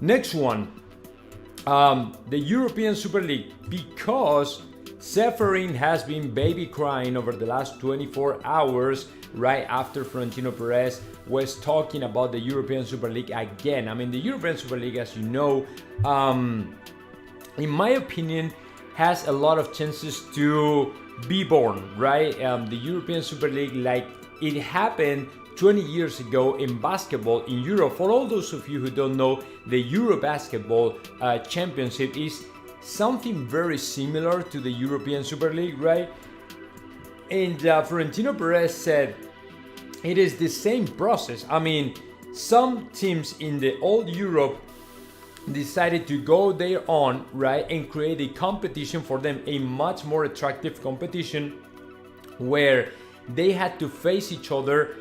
Next one, the European Super League, because Ceferin has been baby crying over the last 24 hours right after Florentino Perez was talking about the European Super League again. I mean, the European Super League, as you know, in my opinion, has a lot of chances to be born, right? The European Super League, like it happened 20 years ago in basketball in Europe. For all those of you who don't know, the Euro Basketball Championship is something very similar to the European Super League, right? And Florentino Perez said it is the same process. I mean, some teams in the old Europe decided to go their own, right, and create a competition for them, a much more attractive competition where they had to face each other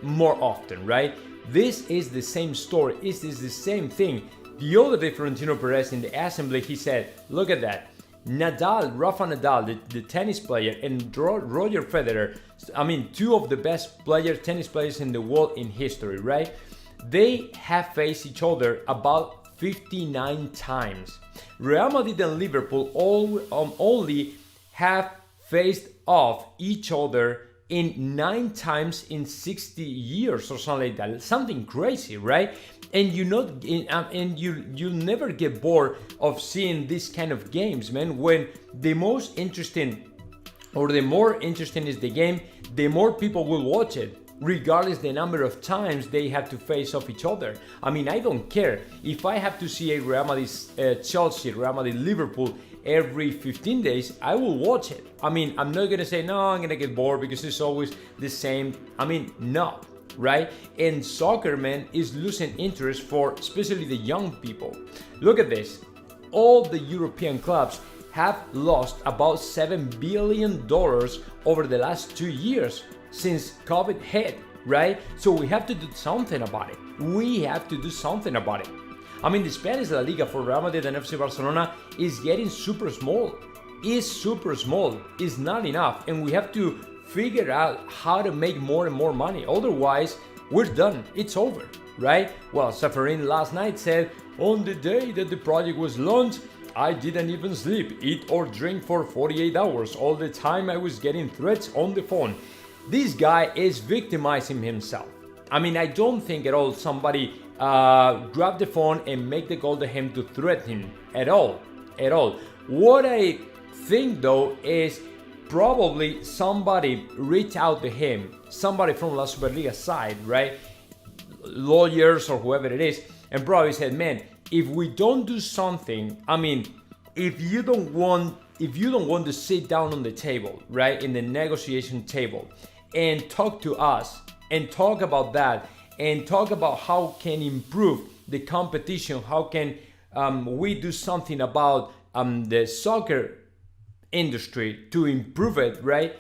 more often, right? This is the same story. This is the same thing. The other day, Florentino Perez in the assembly, he said, look at that. Rafa Nadal, the tennis player, and Roger Federer, I mean, two of the best tennis players in the world in history, right? They have faced each other about 59 times. Real Madrid and Liverpool only have faced off each other in 9 times in 60 years or something like that. Something crazy, right? And you'll never get bored of seeing this kind of games, man. When the most interesting or the more interesting is the game, the more people will watch it, regardless the number of times they have to face off each other. I mean, I don't care if I have to see a Real Madrid Chelsea, Real Madrid Liverpool every 15 days, I will watch it. I mean, I'm not gonna say, no, I'm gonna get bored because it's always the same. I mean, no, right? And soccer, man, is losing interest for especially the young people. Look at this. All the European clubs have lost about $7 billion over the last 2 years since COVID hit, right? So we have to do something about it. We have to do something about it. I mean, the Spanish La Liga for Real Madrid and FC Barcelona is getting super small. It's super small. It's not enough. And we have to figure out how to make more and more money. Otherwise, we're done. It's over, right? Well, Ceferin last night said, on the day that the project was launched, I didn't even sleep, eat or drink for 48 hours. All the time I was getting threats on the phone. This guy is victimizing himself. I mean, I don't think at all somebody grab the phone and make the call to him to threaten him at all. What I think though is probably somebody reached out to him, somebody from La Superliga side, right? Lawyers or whoever it is, and probably said, man, if we don't do something, I mean, if you don't want to sit down on the table, right, in the negotiation table, and talk to us and talk about that and talk about how can improve the competition, how can we do something about the soccer industry to improve it, right?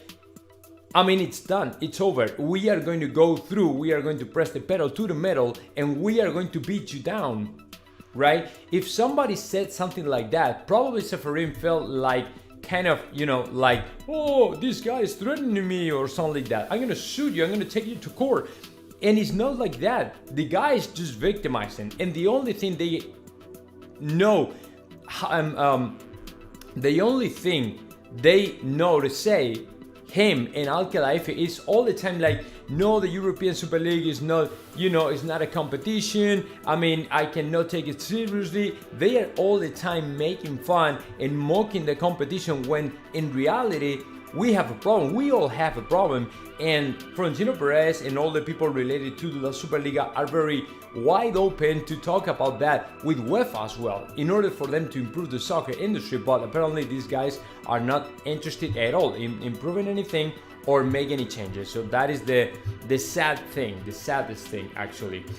I mean, it's done, it's over. We are going to go through, we are going to press the pedal to the metal, and we are going to beat you down, right? If somebody said something like that, probably Ceferin felt like kind of, like, oh, this guy is threatening me or something like that. I'm gonna sue you, I'm gonna take you to court. And it's not like that. The guy is just victimizing. And the only thing they know, the only thing they know to say, him and Al Khelaifi, is all the time like, no, the European Super League is not, it's not a competition. I mean, I cannot take it seriously. They are all the time making fun and mocking the competition when in reality, we have a problem. We all have a problem. And Florentino Perez and all the people related to the Superliga are very wide open to talk about that with UEFA as well, in order for them to improve the soccer industry. But apparently these guys are not interested at all in improving anything or make any changes. So that is the sad thing, the saddest thing actually.